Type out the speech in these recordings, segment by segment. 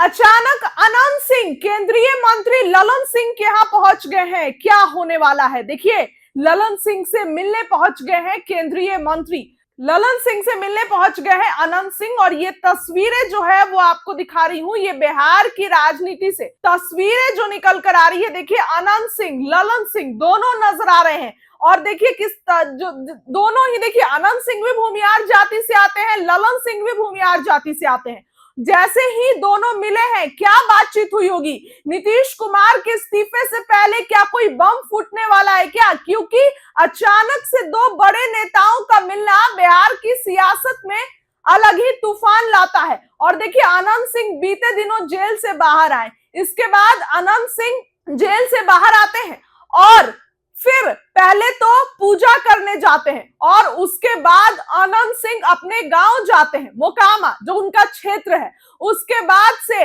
अचानक अनंत सिंह केंद्रीय मंत्री ललन सिंह के यहाँ पहुंच गए हैं। क्या होने वाला है देखिए, ललन सिंह से मिलने पहुंच गए हैं केंद्रीय मंत्री। ललन सिंह से मिलने पहुंच गए हैं अनंत सिंह, और ये तस्वीरें जो है वो आपको दिखा रही हूं। ये बिहार की राजनीति से तस्वीरें जो निकल कर आ रही है, देखिए अनंत सिंह ललन सिंह दोनों नजर आ रहे हैं। और देखिए जो दोनों ही, देखिए अनंत सिंह भी भूमिहार जाति से आते हैं, ललन सिंह भी भूमिहार जाति से आते हैं। जैसे ही दोनों मिले हैं, क्या बातचीत हुई होगी? नीतीश कुमार के इस्तीफे से पहले क्या कोई बम फूटने वाला है क्या? क्योंकि अचानक से दो बड़े नेताओं का मिलना बिहार की सियासत में अलग ही तूफान लाता है। और देखिए अनंत सिंह बीते दिनों जेल से बाहर आए, इसके बाद अनंत सिंह जेल से बाहर आते हैं और फिर पहले तो पूजा करने जाते हैं, और उसके बाद अनंत सिंह अपने गांव जाते हैं, मोकामा जो उनका क्षेत्र है। उसके बाद से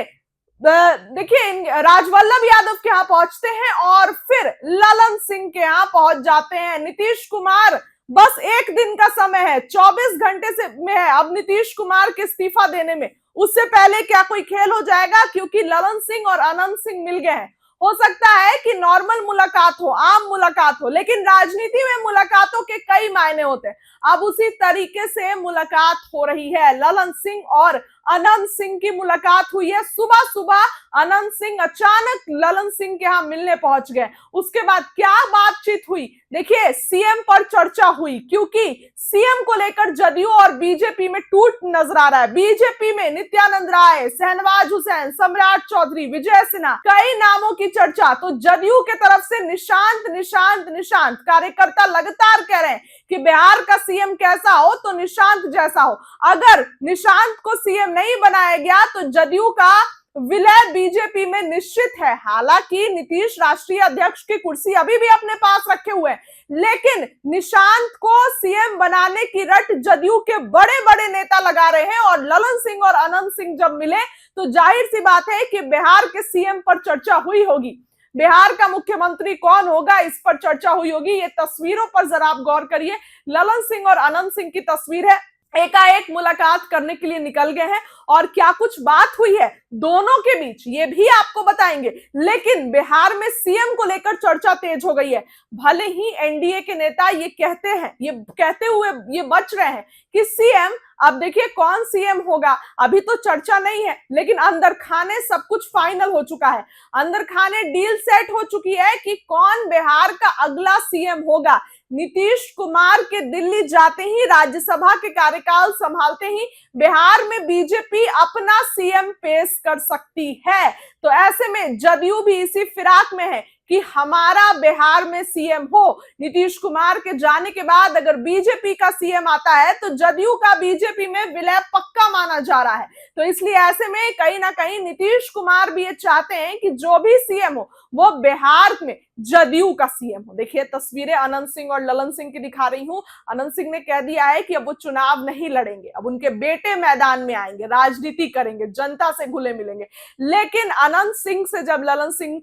देखिए राजवल्लभ यादव के यहाँ पहुंचते हैं और फिर ललन सिंह के यहाँ पहुंच जाते हैं। नीतीश कुमार, बस एक दिन का समय है, 24 घंटे से में है अब नीतीश कुमार के इस्तीफा देने में। उससे पहले क्या कोई खेल हो जाएगा? क्योंकि ललन सिंह और अनंत सिंह मिल गए हैं। हो सकता है कि नॉर्मल मुलाकात हो, आम मुलाकात हो, लेकिन राजनीति में मुलाकातों के कई मायने होते हैं। अब उसी तरीके से मुलाकात हो रही है। ललन सिंह और अनंत सिंह की मुलाकात हुई है। सुबह सुबह अनंत सिंह अचानक ललन सिंह के यहाँ मिलने पहुंच गए। उसके बाद क्या बातचीत हुई? देखिए सीएम पर चर्चा हुई, क्योंकि सीएम को लेकर जदयू और बीजेपी में टूट नजर आ रहा है। बीजेपी में नित्यानंद राय, शहनवाज हुसैन, सम्राट चौधरी, विजय सिन्हा, कई नामों की चर्चा। तो जदयू के तरफ से निशांत निशांत निशांत कार्यकर्ता लगातार कह रहे हैं कि बिहार का सीएम कैसा हो तो निशांत जैसा हो। अगर निशांत को सीएम नहीं बनाया गया तो जदयू का विलय बीजेपी में निश्चित है। हालांकि नीतीश राष्ट्रीय अध्यक्ष की कुर्सी अभी भी अपने पास रखे हुए हैं, लेकिन निशांत को सीएम बनाने की रट जदयू के बड़े बड़े नेता लगा रहे हैं। और ललन सिंह और अनंत सिंह जब मिले तो जाहिर सी बात है कि बिहार के सीएम पर चर्चा हुई होगी। बिहार का मुख्यमंत्री कौन होगा, इस पर चर्चा हुई होगी। ये तस्वीरों पर जरा आप गौर करिए, ललन सिंह और अनंत सिंह की तस्वीर है। एकाएक मुलाकात करने के लिए निकल गए हैं, और क्या कुछ बात हुई है दोनों के बीच ये भी आपको बताएंगे। लेकिन बिहार में सीएम को लेकर चर्चा तेज हो गई है। भले ही एनडीए के नेता ये कहते हुए ये बच रहे हैं कि सीएम, अब देखिए कौन सीएम होगा अभी तो चर्चा नहीं है, लेकिन अंदर खाने सब कुछ फाइनल हो चुका है। अंदर खाने डील सेट हो चुकी है कि कौन बिहार का अगला सीएम होगा। नीतीश कुमार के दिल्ली जाते ही, राज्यसभा के कार्यकाल संभालते ही बिहार में बीजेपी अपना सीएम पेश कर सकती है। तो ऐसे में जदयू भी इसी फिराक में है कि हमारा बिहार में सीएम हो। नीतीश कुमार के जाने के बाद अगर बीजेपी का सीएम आता है तो जदयू का बीजेपी में विलय पक्का माना जा रहा है। तो इसलिए ऐसे में कहीं ना कहीं नीतीश कुमार भी ये चाहते हैं कि जो भी सीएम हो वो बिहार में जदयू का सीएम हो। देखिए तस्वीरें अनंत सिंह और ललन सिंह की दिखा रही हूं। अनंत सिंह ने कह दिया है कि अब वो चुनाव नहीं लड़ेंगे, अब उनके बेटे मैदान में आएंगे, राजनीति करेंगे, जनता से घुले मिलेंगे। लेकिन अनंत सिंह से जब ललन सिंह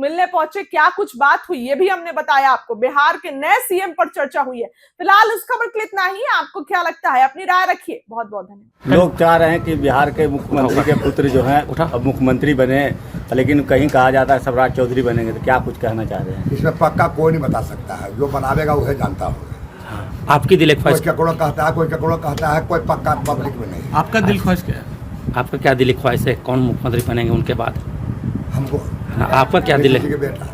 मिलने पहुंचे, क्या कुछ बात हुई ये भी हमने बताया आपको। बिहार के नए सीएम पर चर्चा हुई है। फिलहाल इस खबर के लिए इतना ही। आपको क्या लगता है अपनी राय रखिए। बहुत बहुत धन्यवाद। लोग चाह रहे हैं कि बिहार के मुख्यमंत्री के पुत्र जो हैं अब मुख्यमंत्री बने, लेकिन कहीं कहा जाता है सम्राट चौधरी बनेंगे। तो क्या कुछ कहना चाह रहे हैं? इसमें पक्का कोई नहीं बता सकता है, जो बनावेगा वह जानता होगा। आपकी दिल ख्वाहिश? कोई ककड़ो कहता है, कोई ककड़ो कहता है, कोई पक्का पब्लिक में नहीं। आपका दिल ख्वाहिश क्या है? आपका क्या दिल ख्वाहिश है, कौन मुख्यमंत्री बनेंगे उनके बाद? हमको आपका क्या दिल है? बेटा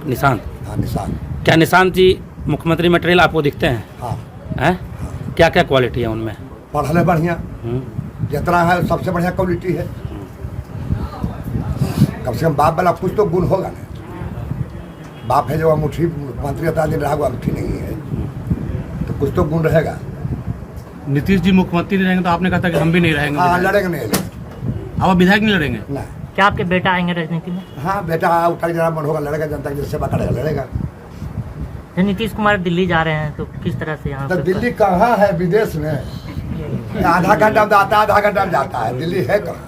निशांत। हाँ निशांत। क्या निशांत जी मुख्यमंत्री मटेरियल आपको दिखते हैं? हाँ। हैं? क्या क्या क्वालिटी है उनमें? पढ़ले बढ़िया, जितना है सबसे बढ़िया क्वालिटी है। कम से कम बाप वाला कुछ तो गुण होगा ना। बाप है जो मुठ्ठी मंत्री इतना दिन रहा, वो मुठ्ठी नहीं है, तो कुछ तो गुण रहेगा। नीतीश जी मुख्यमंत्री रहेंगे तो आपने कहा था कि हम भी नहीं रहेंगे। हाँ लड़ेंगे नहीं अब विधायक नहीं लड़ेंगे ना। क्या आपके बेटा आएंगे राजनीति में? हाँ बेटा उठा जरा मन होगा, लड़ेगा, जनता की सेवा करेगा, लड़ेगा। नीतीश कुमार दिल्ली जा रहे हैं तो किस तरह से यहाँ? तो दिल्ली कहाँ है? विदेश में। आधा घंटा में आता है, आधा घंटा में जाता है। दिल्ली है कहाँ?